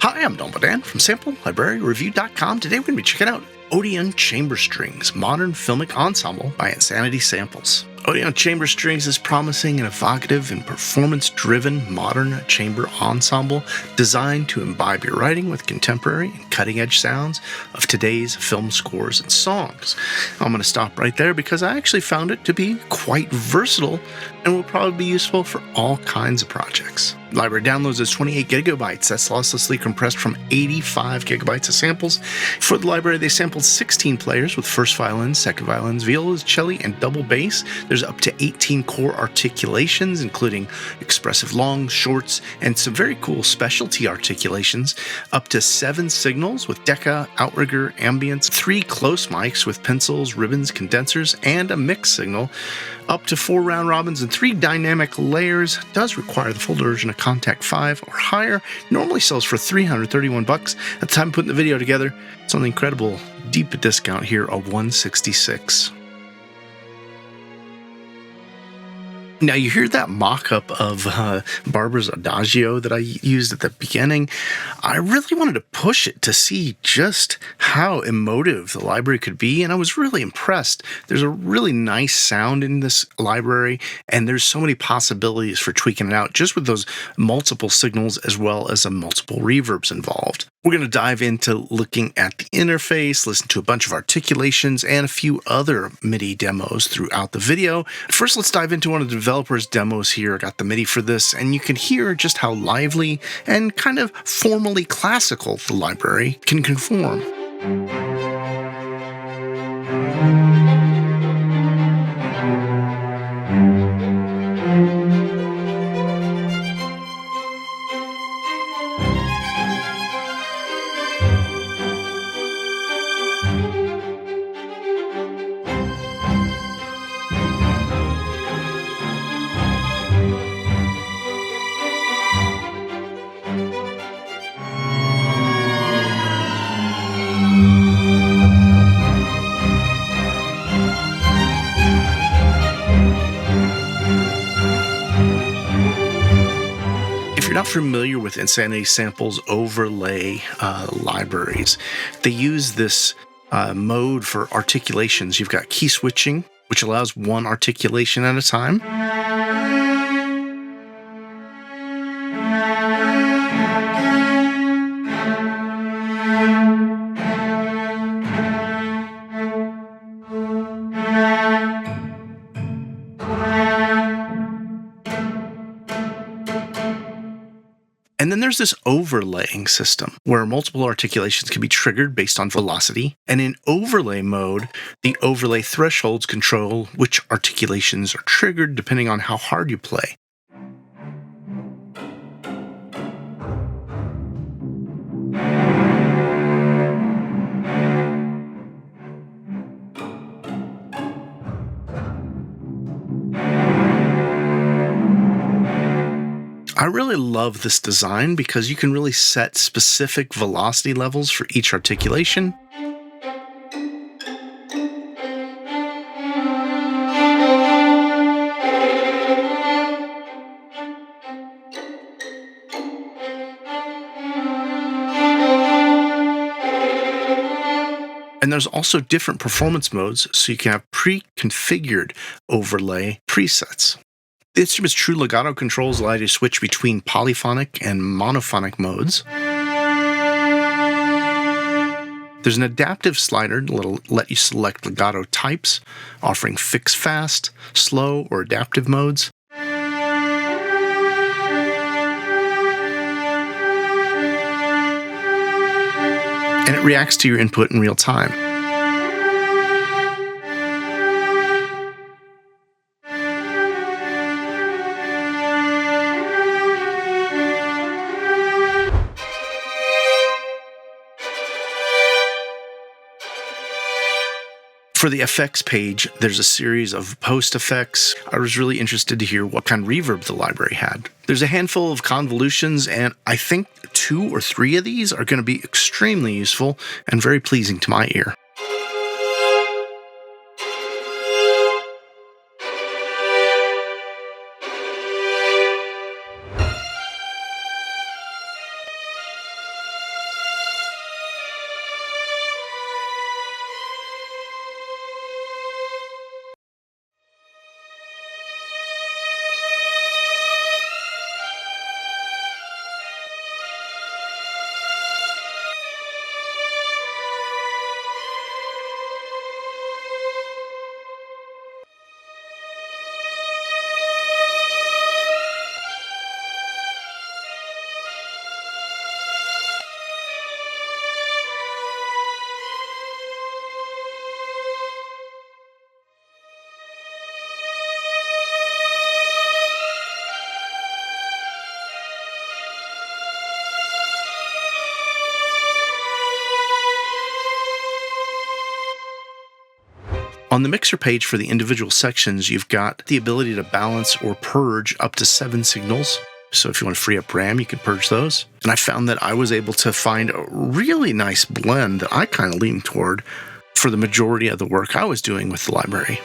Hi, I'm Don Bodan from SampleLibraryReview.com. Today we're going to be checking out Oden Chamber Strings, Modern Filmic Ensemble by Insanity Samples. Odeon Chamber Strings is promising and evocative and performance-driven modern chamber ensemble designed to imbibe your writing with contemporary and cutting-edge sounds of today's film scores and songs. I'm going to stop right there because I actually found it to be quite versatile and will probably be useful for all kinds of projects. Library downloads is 28 gigabytes. That's losslessly compressed from 85 gigabytes of samples. For the library, they sampled 16 players with first violins, second violins, violas, celli, and double bass. There's up to 18 core articulations, including expressive longs, shorts, and some very cool specialty articulations. Up to 7 signals with deca, outrigger, ambience, 3 close mics with pencils, ribbons, condensers, and a mix signal. Up to 4 round robins and 3 dynamic layers. Does require the full version of Contact 5 or higher. Normally sells for $331 at the time of putting the video together. It's on the incredible deep discount here of $166. Now, you hear that mock-up of Barbara's Adagio that I used at the beginning. I really wanted to push it to see just how emotive the library could be, and I was really impressed. There's a really nice sound in this library, and there's so many possibilities for tweaking it out just with those multiple signals as well as multiple reverbs involved. We're going to dive into looking at the interface, listen to a bunch of articulations, and a few other MIDI demos throughout the video. First, let's dive into one of the developers' demos here. I got the MIDI for this, and you can hear just how lively and kind of formally classical the library can conform. If you're not familiar with Insanity Samples overlay libraries, they use this mode for articulations. You've got key switching, which allows one articulation at a time. And then there's this overlaying system where multiple articulations can be triggered based on velocity. And in overlay mode, the overlay thresholds control which articulations are triggered depending on how hard you play. I really love this design because you can really set specific velocity levels for each articulation. And there's also different performance modes, so you can have pre-configured overlay presets. The instrument's true legato controls allow you to switch between polyphonic and monophonic modes. There's an adaptive slider that'll let you select legato types, offering fixed fast, slow, or adaptive modes. And it reacts to your input in real time. For the effects page, there's a series of post effects. I was really interested to hear what kind of reverb the library had. There's a handful of convolutions, and I think 2 or 3 of these are going to be extremely useful and very pleasing to my ear. On the mixer page for the individual sections, you've got the ability to balance or purge up to 7 signals. So if you want to free up RAM, you can purge those. And I found that I was able to find a really nice blend that I kind of leaned toward for the majority of the work I was doing with the library.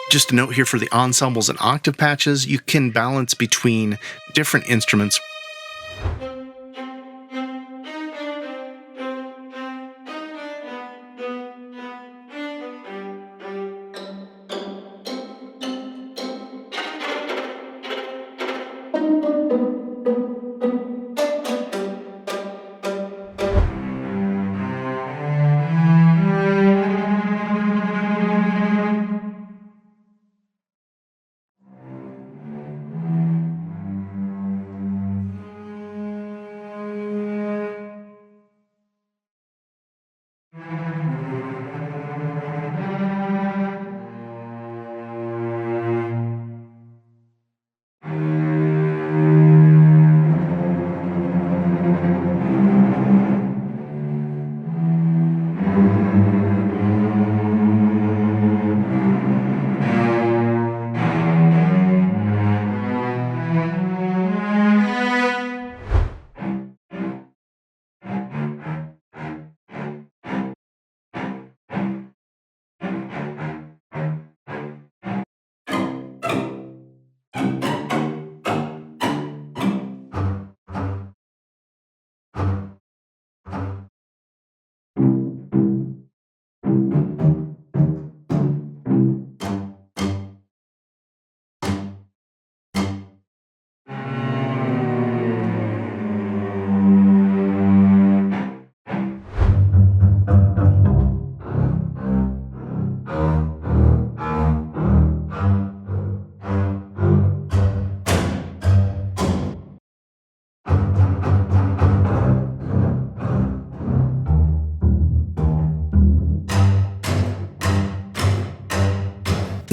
Just a note here for the ensembles and octave patches, you can balance between different instruments.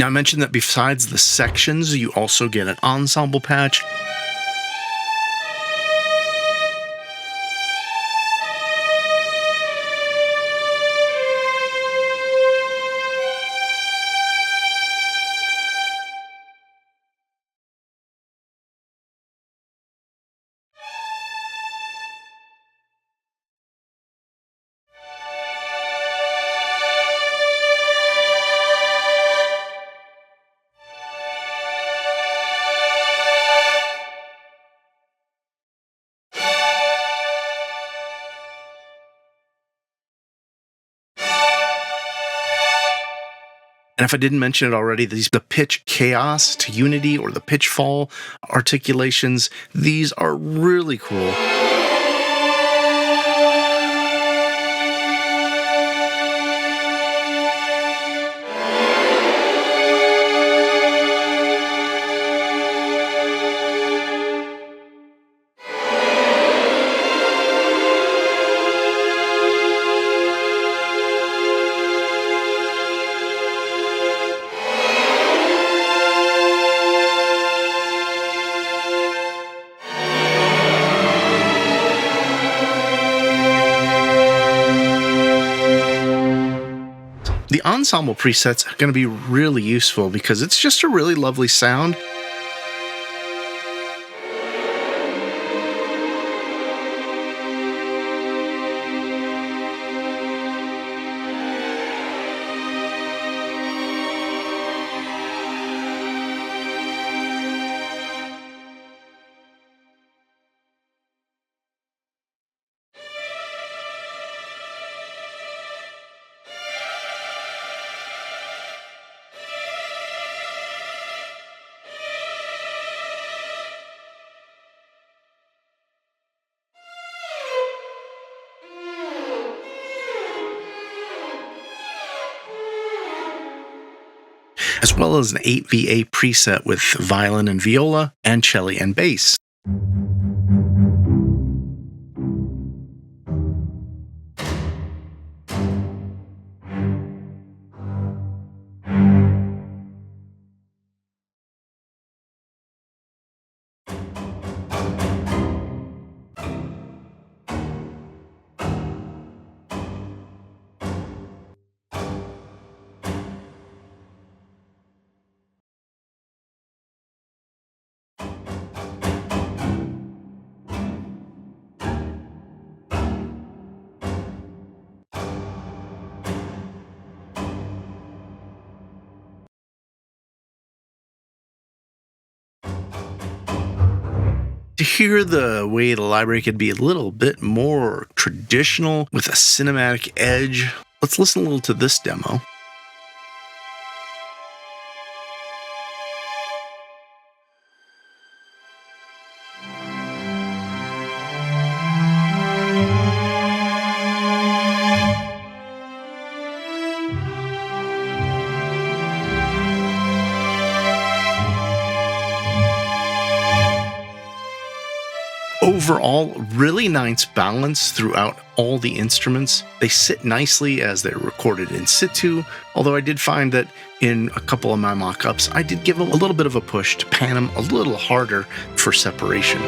Now, I mentioned that besides the sections, you also get an ensemble patch. And if I didn't mention it already, the pitch chaos to unity or the pitch fall articulations, these are really cool. The Ensemble presets are going to be really useful because it's just a really lovely sound. As well as an 8VA preset with violin and viola, and celli and bass. To hear the way the library could be a little bit more traditional with a cinematic edge, let's listen a little to this demo. Overall, really nice balance throughout all the instruments. They sit nicely as they're recorded in situ, although I did find that in a couple of my mock-ups, I did give them a little bit of a push to pan them a little harder for separation.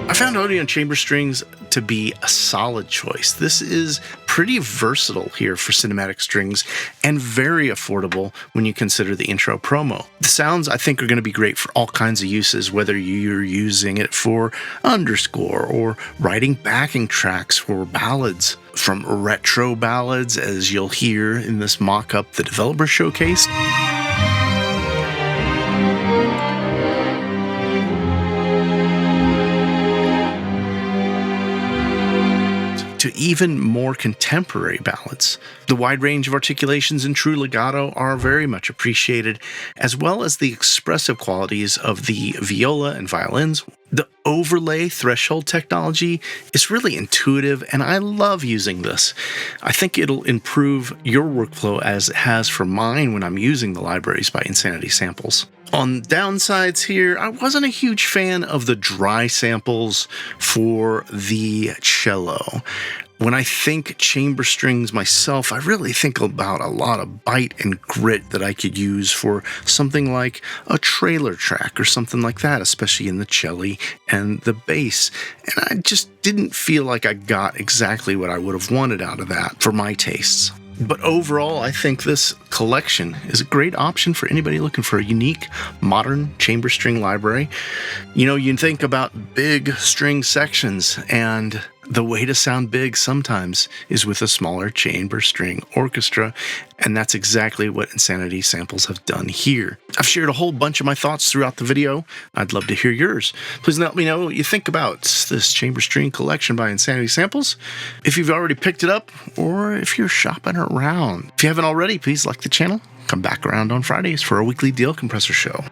I found Odeon Chamber Strings to be a solid choice. This is pretty versatile here for cinematic strings and very affordable when you consider the intro promo. The sounds, I think, are going to be great for all kinds of uses, whether you're using it for underscore or writing backing tracks for ballads, from retro ballads, as you'll hear in this mock-up the developer showcased, to even more contemporary ballads. The wide range of articulations in true legato are very much appreciated, as well as the expressive qualities of the viola and violins. The overlay threshold technology is really intuitive, and I love using this. I think it'll improve your workflow as it has for mine when I'm using the libraries by Insanity Samples. On downsides here, I wasn't a huge fan of the dry samples for the cello. When I think chamber strings myself, I really think about a lot of bite and grit that I could use for something like a trailer track or something like that, especially in the celli and the bass. And I just didn't feel like I got exactly what I would have wanted out of that for my tastes. But overall, I think this collection is a great option for anybody looking for a unique, modern chamber string library. You know, you think about big string sections, and The way to sound big sometimes is with a smaller chamber string orchestra, and that's exactly what Insanity Samples have done here. I've shared a whole bunch of my thoughts throughout the video. I'd love to hear yours. Please let me know what you think about this chamber string collection by Insanity Samples, if you've already picked it up, or if you're shopping around. If you haven't already, please like the channel. Come back around on Fridays for our weekly deal compressor show.